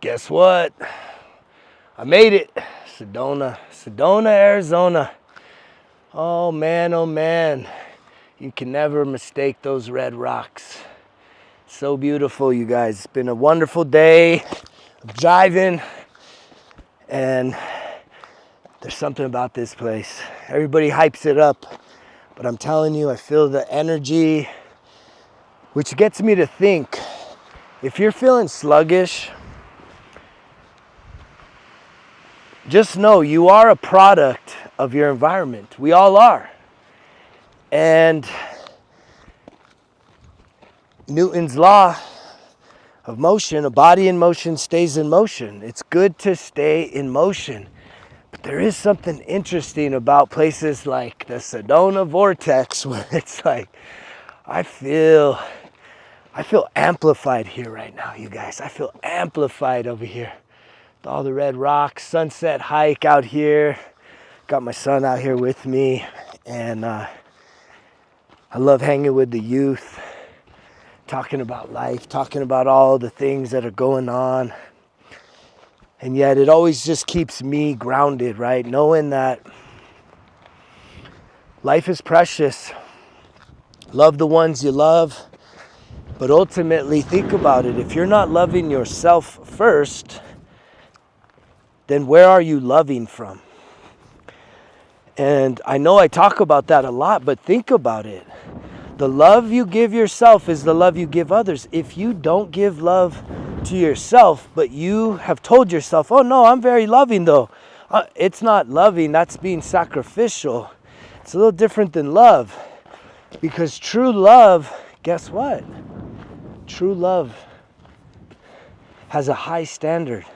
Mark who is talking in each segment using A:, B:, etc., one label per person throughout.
A: Guess what? I made it. Sedona, Arizona. Oh man. You can never mistake those red rocks. So beautiful, you guys. It's been a wonderful day of driving, and there's something about this place. Everybody hypes it up, but I'm telling you, I feel the energy, which gets me to think, if you're feeling sluggish, just know you are a product of your environment. We all are. And Newton's law of motion, a body in motion stays in motion. It's good to stay in motion. But there is something interesting about places like the Sedona vortex where it's like, I feel amplified here right now, you guys. I feel amplified over here. With all the red rocks, sunset hike out here. Got my son out here with me, and I love hanging with the youth, talking about life, talking about all the things that are going on. And yet it always just keeps me grounded, right? Knowing that life is precious. Love the ones you love. But ultimately, think about it. If you're not loving yourself first, then where are you loving from? And I know I talk about that a lot, but think about it. The love you give yourself is the love you give others. If you don't give love to yourself, but you have told yourself, oh no, I'm very loving though. It's not loving, that's being sacrificial. It's a little different than love. Because true love, guess what? True love has a high standard,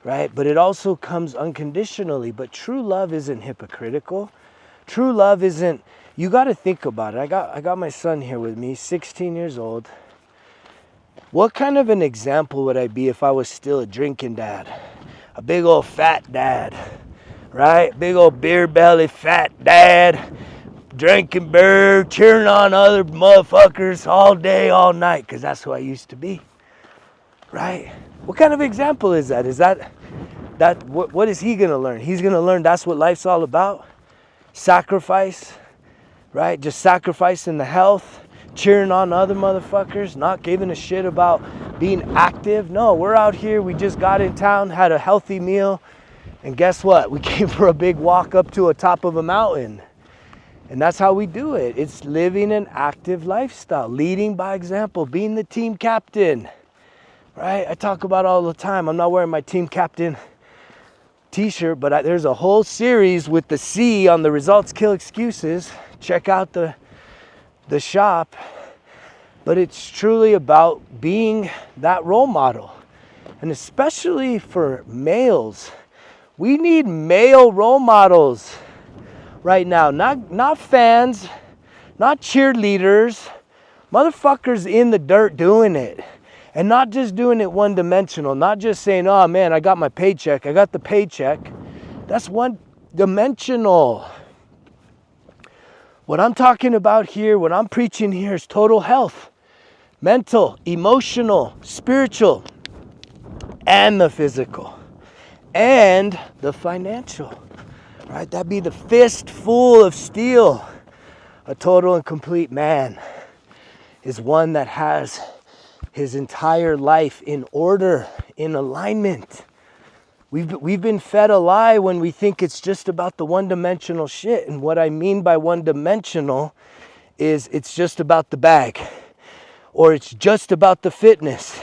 A: right? But it also comes unconditionally. But true love isn't hypocritical. True love isn't, you got to think about it. I got my son here with me, 16 years old. What kind of an example would I be if I was still a drinking dad? A big old fat dad, right? Big old beer belly fat dad, drinking beer, cheering on other motherfuckers all day, all night, because that's who I used to be, right? What kind of example is that? Is that what is he going to learn? He's going to learn that's what life's all about. Sacrifice, right? Just sacrificing the health, cheering on other motherfuckers, not giving a shit about being active. No, we're out here. We just got in town, had a healthy meal, and guess what? We came for a big walk up to a top of a mountain. And that's how we do it. It's living an active lifestyle, leading by example, being the team captain, right? I talk about all the time. I'm not wearing my team captain t-shirt, but there's a whole series with the C on the Results Kill Excuses. Check out the shop. But it's truly about being that role model. And especially for males, we need male role models right now. Not fans, not cheerleaders, motherfuckers in the dirt doing it. And not just doing it one-dimensional, not just saying, oh man, I got my paycheck, I got the paycheck. That's one-dimensional. What I'm talking about here, what I'm preaching here is total health. Mental, emotional, spiritual, and the physical. And the financial. Right? That'd be the fistful of steel. A total and complete man is one that has his entire life in order, in alignment. We've been fed a lie when we think it's just about the one-dimensional shit. And what I mean by one-dimensional is it's just about the bag, or it's just about the fitness,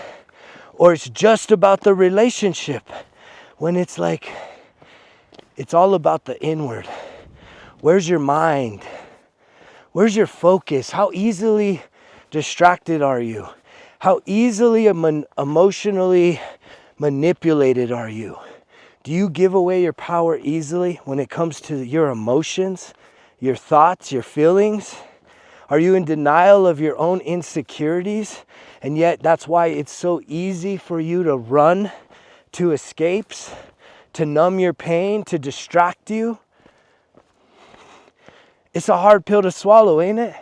A: or it's just about the relationship. When it's like, it's all about the inward. Where's your mind? Where's your focus? How easily distracted are you? How easily emotionally manipulated are you? Do you give away your power easily when it comes to your emotions, your thoughts, your feelings? Are you in denial of your own insecurities? And yet that's why it's so easy for you to run to escapes, to numb your pain, to distract you. It's a hard pill to swallow, ain't it?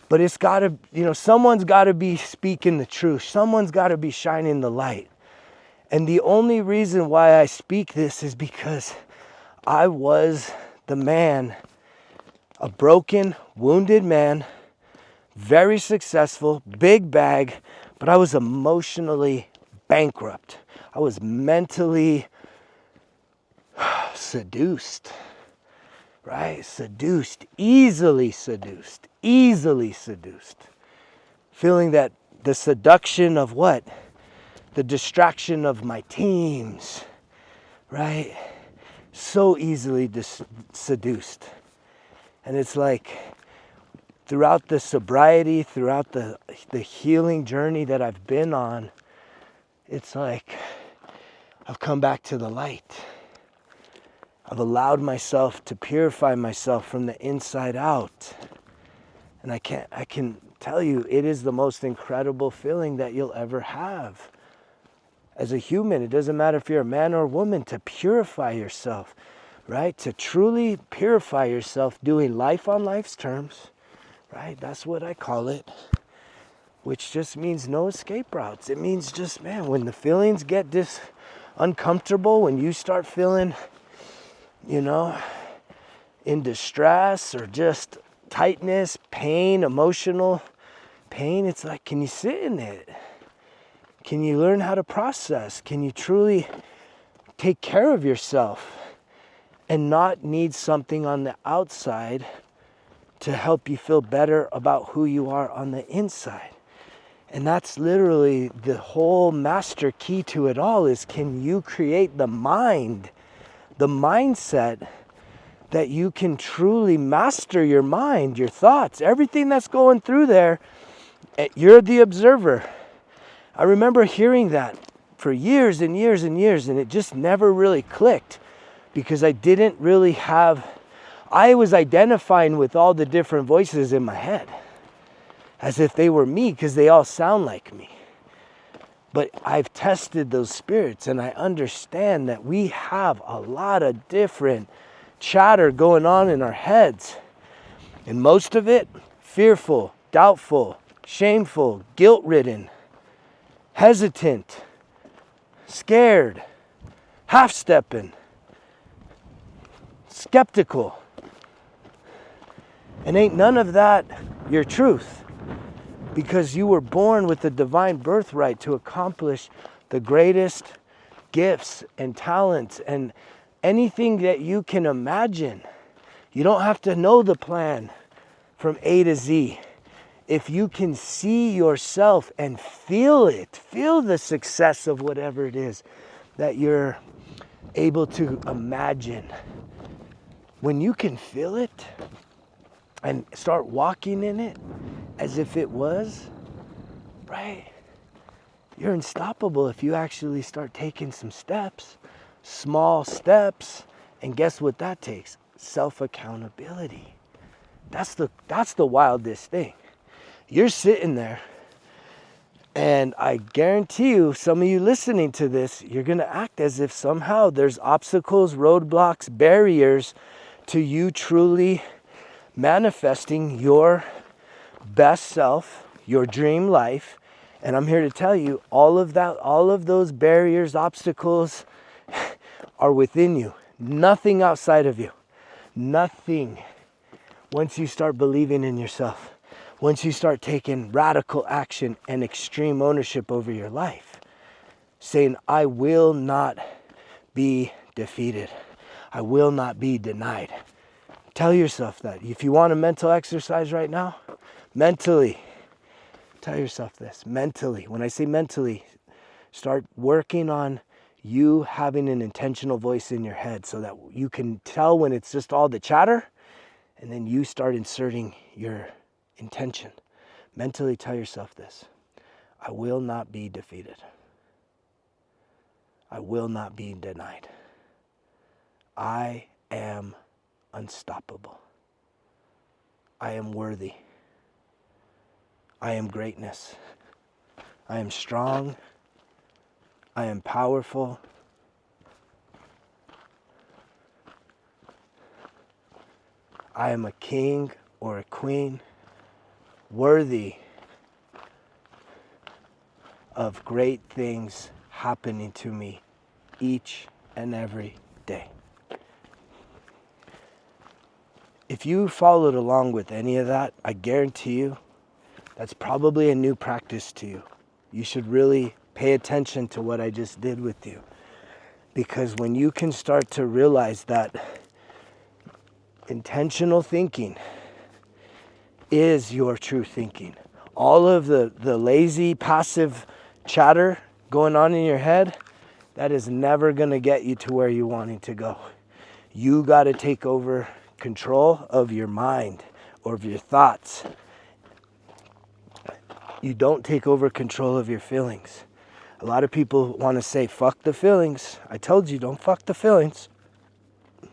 A: But it's got to, someone's got to be speaking the truth. Someone's got to be shining the light. And the only reason why I speak this is because I was the man, a broken, wounded man, very successful, big bag, but I was emotionally bankrupt. I was mentally seduced, right? Easily seduced. Feeling that the seduction of what? The distraction of my teams, right? So easily seduced. And it's like throughout the sobriety, throughout the healing journey that I've been on, it's like I've come back to the light. I've allowed myself to purify myself from the inside out. And I can tell you, it is the most incredible feeling that you'll ever have. As a human, it doesn't matter if you're a man or a woman, to purify yourself, right? To truly purify yourself, doing life on life's terms, right? That's what I call it, which just means no escape routes. It means just, man, when the feelings get uncomfortable, when you start feeling, in distress or just tightness, pain, emotional pain, it's like, can you sit in it? Can you learn how to process? Can you truly take care of yourself and not need something on the outside to help you feel better about who you are on the inside? And that's literally the whole master key to it all, is can you create the mindset that you can truly master your mind, your thoughts, everything that's going through there. You're the observer. I remember hearing that for years and years and years, and it just never really clicked because I was identifying with all the different voices in my head as if they were me because they all sound like me. But I've tested those spirits and I understand that we have a lot of different chatter going on in our heads. And most of it, fearful, doubtful, shameful, guilt-ridden, hesitant, scared, half-stepping, skeptical. And ain't none of that your truth, because you were born with the divine birthright to accomplish the greatest gifts and talents and anything that you can imagine. You don't have to know the plan from A to Z. If you can see yourself and feel it, feel the success of whatever it is that you're able to imagine. When you can feel it and start walking in it as if it was, right? You're unstoppable if you actually start taking some steps, small steps, and guess what that takes? Self-accountability. That's the wildest thing. You're sitting there, and I guarantee you, some of you listening to this, you're going to act as if somehow there's obstacles, roadblocks, barriers to you truly manifesting your best self, your dream life. And I'm here to tell you, all of those barriers, obstacles are within you. Nothing outside of you. Nothing. Once you start believing in yourself, once you start taking radical action and extreme ownership over your life, saying, I will not be defeated. I will not be denied. Tell yourself that. If you want a mental exercise right now, mentally, tell yourself this. Mentally. When I say mentally, start working on you having an intentional voice in your head so that you can tell when it's just all the chatter, and then you start inserting your intention. Mentally tell yourself this. I will not be defeated. I will not be denied. I am unstoppable. I am worthy. I am greatness. I am strong. I am powerful. I am a king or a queen, worthy of great things happening to me each and every day. If you followed along with any of that, I guarantee you that's probably a new practice to you. You should really pay attention to what I just did with you. Because when you can start to realize that intentional thinking is your true thinking, all of the lazy, passive chatter going on in your head, that is never going to get you to where you're wanting to go. You got to take over control of your mind or of your thoughts. You don't take over control of your feelings. A lot of people want to say, fuck the feelings. I told you, don't fuck the feelings.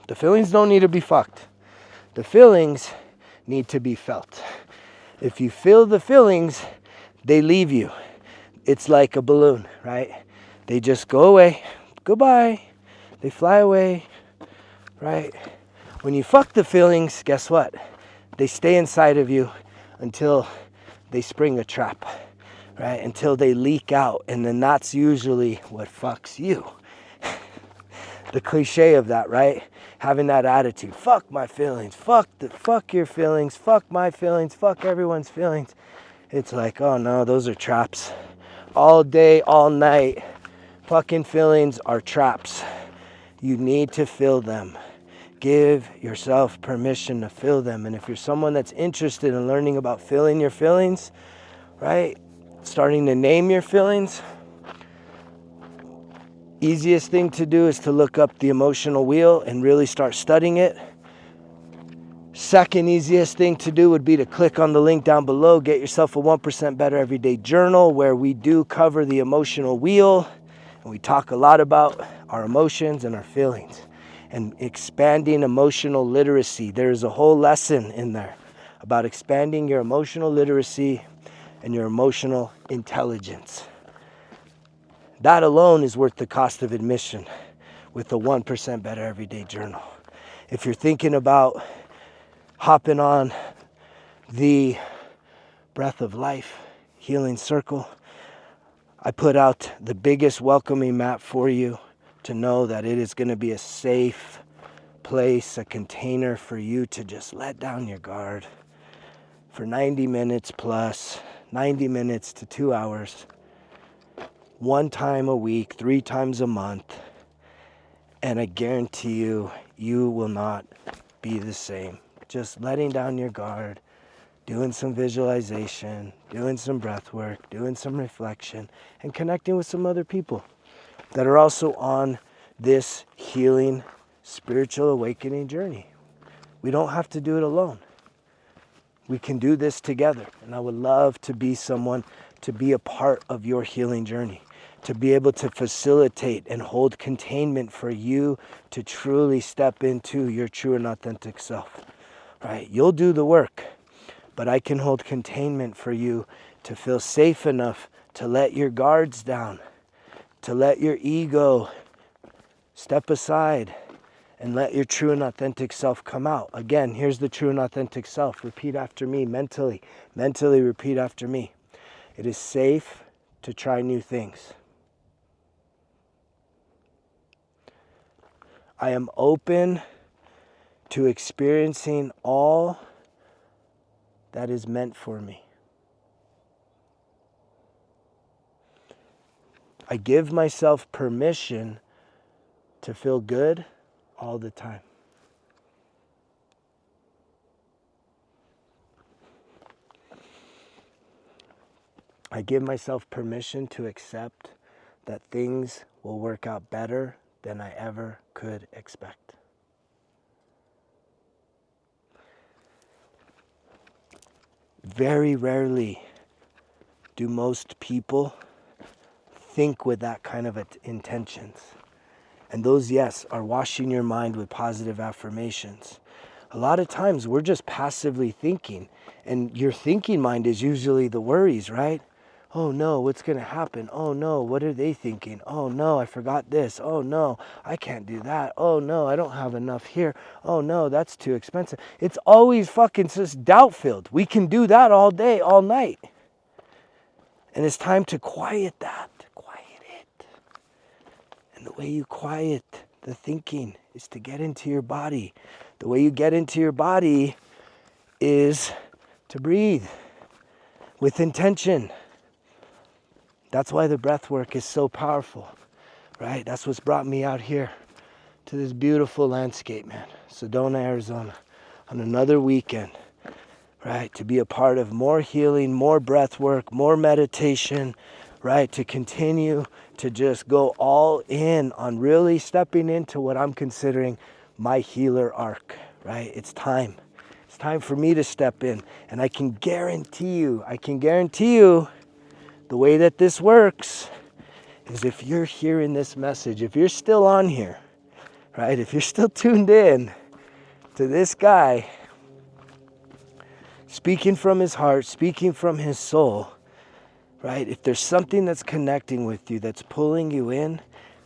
A: The feelings don't need to be fucked. The feelings need to be felt. If you feel the feelings, they leave you. It's like a balloon, right? They just go away. Goodbye. They fly away, right? When you fuck the feelings, guess what? They stay inside of you until they spring a trap, right? Until they leak out. And then that's usually what fucks you. The cliche of that, right? Having that attitude. Fuck my feelings. Fuck your feelings. Fuck my feelings. Fuck everyone's feelings. It's like, oh no, those are traps. All day, all night. Fucking feelings are traps. You need to feel them. Give yourself permission to feel them. And if you're someone that's interested in learning about feeling your feelings, right? Starting to name your feelings. Easiest thing to do is to look up the emotional wheel and really start studying it. Second easiest thing to do would be to click on the link down below. Get yourself a 1% Better Everyday Journal where we do cover the emotional wheel. And we talk a lot about our emotions and our feelings. And expanding emotional literacy. There's a whole lesson in there about expanding your emotional literacy and your emotional intelligence. That alone is worth the cost of admission with the 1% Better Everyday Journal. If you're thinking about hopping on the Breath of Life Healing Circle, I put out the biggest welcoming map for you to know that it is going to be a safe place, a container for you to just let down your guard for 90 minutes plus, 90 minutes to 2 hours, 1 time a week, 3 times a month. And I guarantee you, you will not be the same. Just letting down your guard, doing some visualization, doing some breath work, doing some reflection, and connecting with some other people that are also on this healing, spiritual awakening journey. We don't have to do it alone. We can do this together. And I would love to be someone to be a part of your healing journey, to be able to facilitate and hold containment for you to truly step into your true and authentic self. Right? You'll do the work, but I can hold containment for you to feel safe enough to let your guards down, to let your ego step aside and let your true and authentic self come out. Again, here's the true and authentic self. Repeat after me mentally. Mentally repeat after me. It is safe to try new things. I am open to experiencing all that is meant for me. I give myself permission to feel good all the time. I give myself permission to accept that things will work out better than I ever could expect. Very rarely do most people think with that kind of intentions. And those, yes, are washing your mind with positive affirmations. A lot of times we're just passively thinking, and your thinking mind is usually the worries, right? Oh no, what's going to happen? Oh no, what are they thinking? Oh no, I forgot this. Oh no, I can't do that. Oh no, I don't have enough here. Oh no, that's too expensive. It's always fucking just doubt-filled. We can do that all day, all night. And it's time to quiet that. Quiet it. And the way you quiet the thinking is to get into your body. The way you get into your body is to breathe with intention. That's why the breath work is so powerful, right? That's what's brought me out here to this beautiful landscape, man. Sedona, Arizona, on another weekend, right? To be a part of more healing, more breath work, more meditation, right? To continue to just go all in on really stepping into what I'm considering my healer arc, right? It's time. It's time for me to step in. And I can guarantee you, the way that this works is if you're hearing this message, if you're still on here, right? If you're still tuned in to this guy speaking from his heart, speaking from his soul, right? If there's something that's connecting with you, that's pulling you in,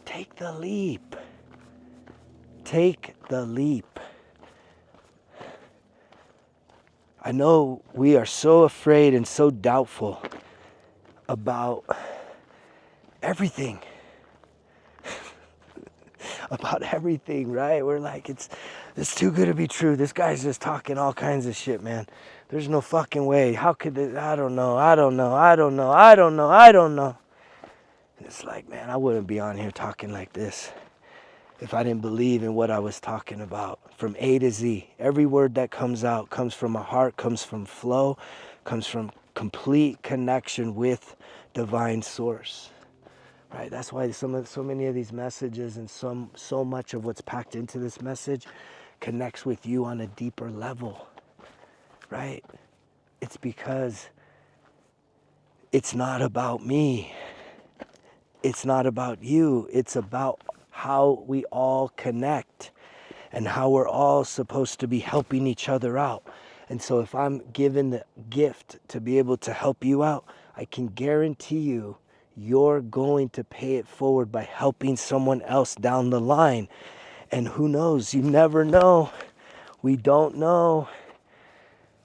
A: take the leap. Take the leap. I know we are so afraid and so doubtful about everything. About everything, right? We're like, it's too good to be true. This guy's just talking all kinds of shit, man. There's no fucking way. How could this? I don't know. And it's like, man, I wouldn't be on here talking like this if I didn't believe in what I was talking about from A to Z. Every word that comes out comes from my heart, comes from flow, comes from complete connection with divine source. Right? That's why so many of these messages and so much of what's packed into this message connects with you on a deeper level. Right? It's because it's not about me. It's not about you. It's about how we all connect and how we're all supposed to be helping each other out. And so if I'm given the gift to be able to help you out, I can guarantee you're going to pay it forward by helping someone else down the line. And who knows? You never know. We don't know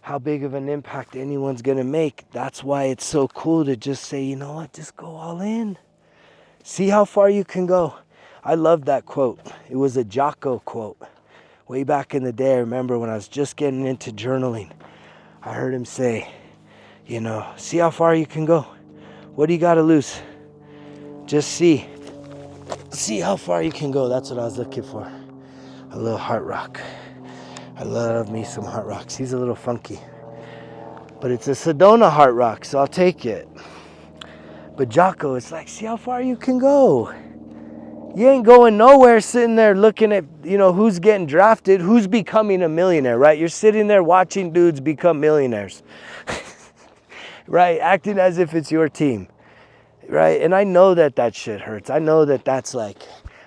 A: how big of an impact anyone's going to make. That's why it's so cool to just say, you know what, just go all in. See how far you can go. I love that quote. It was a Jocko quote. Way back in the day, I remember when I was just getting into journaling, I heard him say, you know, see how far you can go. What do you got to lose? Just see. See how far you can go. That's what I was looking for. A little heart rock. I love me some heart rocks. He's a little funky. But it's a Sedona heart rock, so I'll take it. But Jocko, it's like, see how far you can go. You ain't going nowhere sitting there looking at, you know, who's getting drafted, who's becoming a millionaire, right? You're sitting there watching dudes become millionaires. Right? Acting as if it's your team. Right? And I know that shit hurts. I know that's like,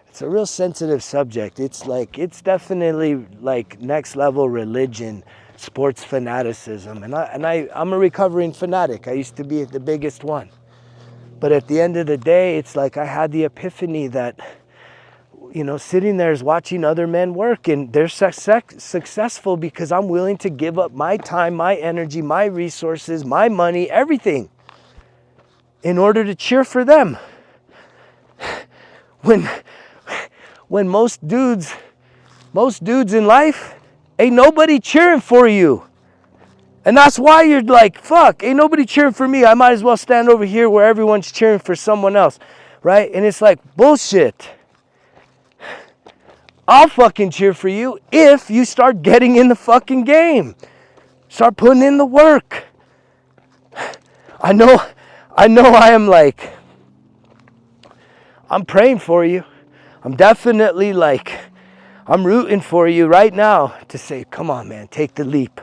A: it's a real sensitive subject. It's like, it's definitely like next level religion, sports fanaticism. And I'm a recovering fanatic. I used to be the biggest one. But at the end of the day, it's like I had the epiphany that, you know, sitting there is watching other men work and they're successful because I'm willing to give up my time, my energy, my resources, my money, everything in order to cheer for them. When most dudes in life, ain't nobody cheering for you. And that's why you're like, fuck, ain't nobody cheering for me. I might as well stand over here where everyone's cheering for someone else, right? And it's like, bullshit. I'll fucking cheer for you if you start getting in the fucking game. Start putting in the work. I know I am like, I'm praying for you. I'm definitely like, I'm rooting for you right now to say, come on, man, take the leap.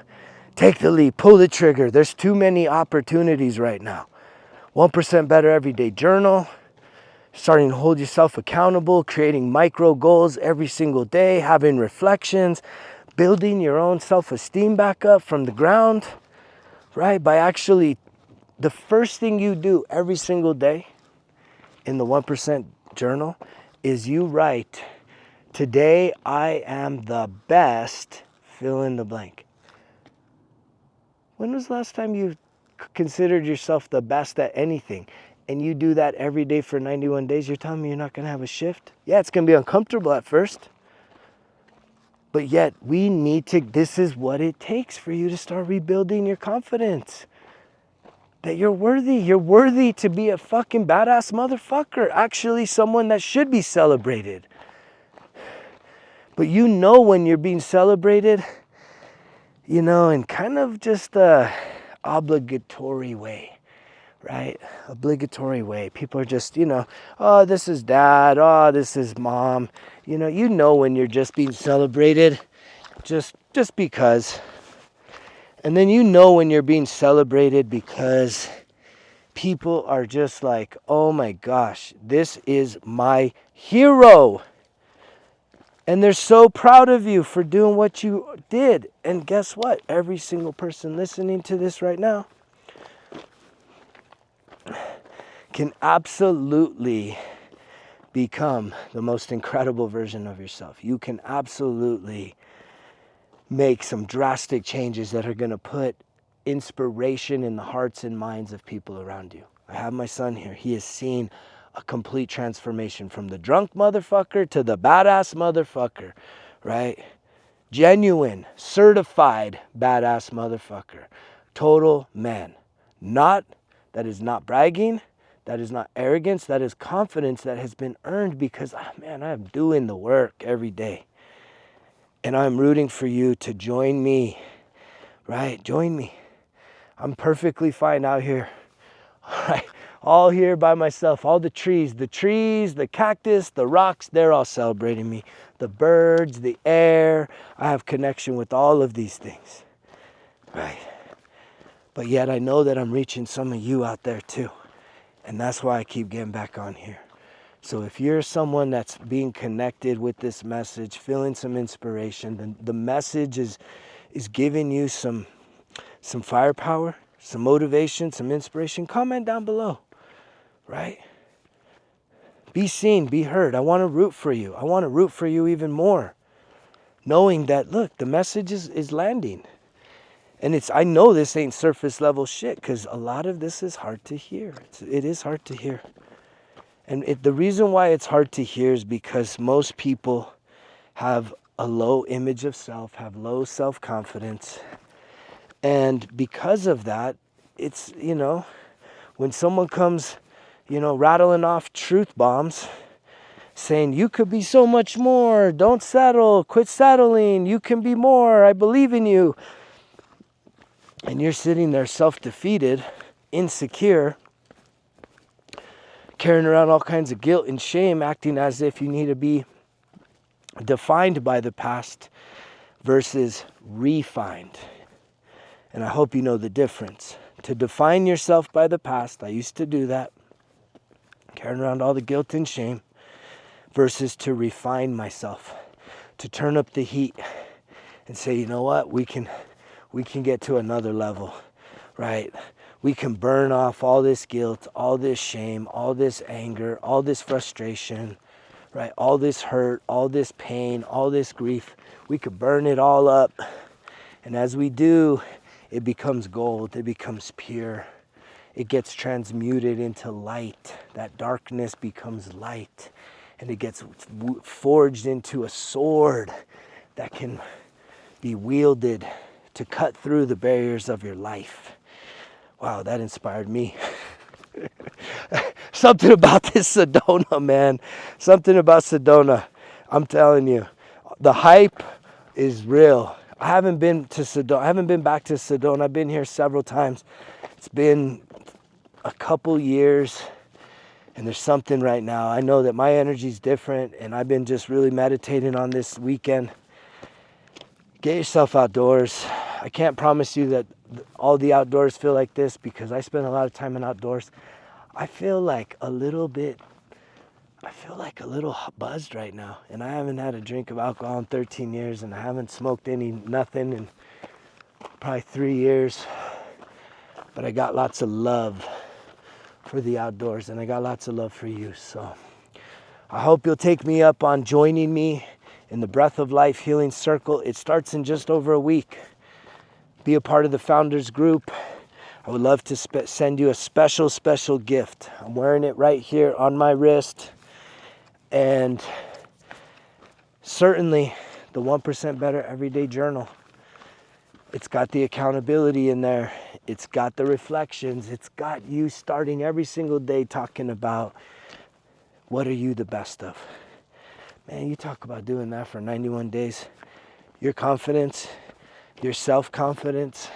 A: Take the leap, pull the trigger. There's too many opportunities right now. 1% better every day journal, starting to hold yourself accountable, creating micro goals every single day, having reflections, building your own self-esteem back up from the ground, right? By actually, the first thing you do every single day in the 1% journal is you write, today I am the best, fill in the blank. When was the last time you considered yourself the best at anything? and you do that every day for 91 days, you're telling me you're not going to have a shift? Yeah, it's going to be uncomfortable at first. But yet, this is what it takes for you to start rebuilding your confidence. That you're worthy. You're worthy to be a fucking badass motherfucker. Actually, someone that should be celebrated. But you know when you're being celebrated, you know, in kind of just a obligatory way, right? Obligatory way. People are just, you know, oh, this is dad. Oh, this is mom. You know when you're just being celebrated just because. And then you know when you're being celebrated because people are just like, oh my gosh, this is my hero. And they're so proud of you for doing what you did. And guess what? Every single person listening to this right now can absolutely become the most incredible version of yourself. You can absolutely make some drastic changes that are going to put inspiration in the hearts and minds of people around you. I have my son here. He has seen a complete transformation from the drunk motherfucker to the badass motherfucker, right? Genuine, certified badass motherfucker. Total man. That is not bragging. That is not arrogance. That is confidence that has been earned because, man, I'm doing the work every day. And I'm rooting for you to join me, right? Join me. I'm perfectly fine out here, right? All here by myself. All the trees, the cactus, the rocks, they're all celebrating me. The birds, the air. I have connection with all of these things, right? But yet I know that I'm reaching some of you out there too. And that's why I keep getting back on here. So if you're someone that's being connected with this message, feeling some inspiration, then the message is giving you some firepower, some motivation, some inspiration, comment down below, right? Be seen, be heard. I want to root for you. I want to root for you even more, knowing that, look, the message is landing. And I know this ain't surface level shit because a lot of this is hard to hear. It is hard to hear. And the reason why it's hard to hear is because most people have a low image of self, have low self-confidence. And because of that, it's, you know, when someone comes, you know, rattling off truth bombs, saying, you could be so much more, don't settle, quit settling, you can be more, I believe in you. And you're sitting there self-defeated, insecure, carrying around all kinds of guilt and shame, acting as if you need to be defined by the past versus refined. And I hope you know the difference. To define yourself by the past, I used to do that, carrying around all the guilt and shame, versus to refine myself, to turn up the heat and say, you know what, we can get to another level, right? We can burn off all this guilt, all this shame, all this anger, all this frustration, right? All this hurt, all this pain, all this grief. We could burn it all up. And as we do, it becomes gold. It becomes pure. It gets transmuted into light. That darkness becomes light. And it gets forged into a sword that can be wielded to cut through the barriers of your life. Wow, that inspired me. Something about this Sedona, man. Something about Sedona. I'm telling you, the hype is real. I haven't been to Sedona. I haven't been back to Sedona. I've been here several times. It's been a couple years, and there's something right now. I know that my energy's different, and I've been just really meditating on this weekend. Get yourself outdoors. I can't promise you that all the outdoors feel like this because I spend a lot of time in outdoors. I feel like a little buzzed right now. And I haven't had a drink of alcohol in 13 years and I haven't smoked nothing in probably 3 years. But I got lots of love for the outdoors and I got lots of love for you. So I hope you'll take me up on joining me in the Breath of Life Healing Circle. It starts in just over a week. Be a part of the founders group. I would love to send you a special, special gift. I'm wearing it right here on my wrist. And certainly the 1% Better Everyday Journal. It's got the accountability in there. It's got the reflections. It's got you starting every single day talking about what are you the best of. Man, you talk about doing that for 91 days. Your confidence, your self-confidence,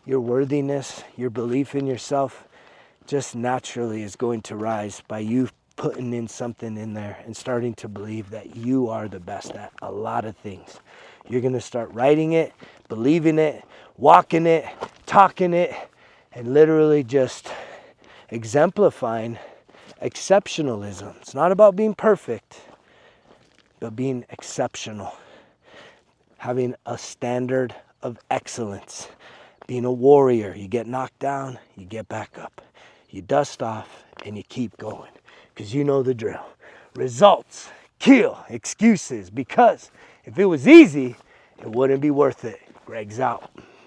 A: your worthiness, your belief in yourself just naturally is going to rise by you putting in something in there and starting to believe that you are the best at a lot of things. You're going to start writing it, believing it, walking it, talking it, and literally just exemplifying exceptionalism. It's not about being perfect, but being exceptional. Having a standard of excellence. Being a warrior. You get knocked down, you get back up. You dust off, and you keep going. Because you know the drill. Results kill excuses. Because if it was easy, it wouldn't be worth it. Greg's out.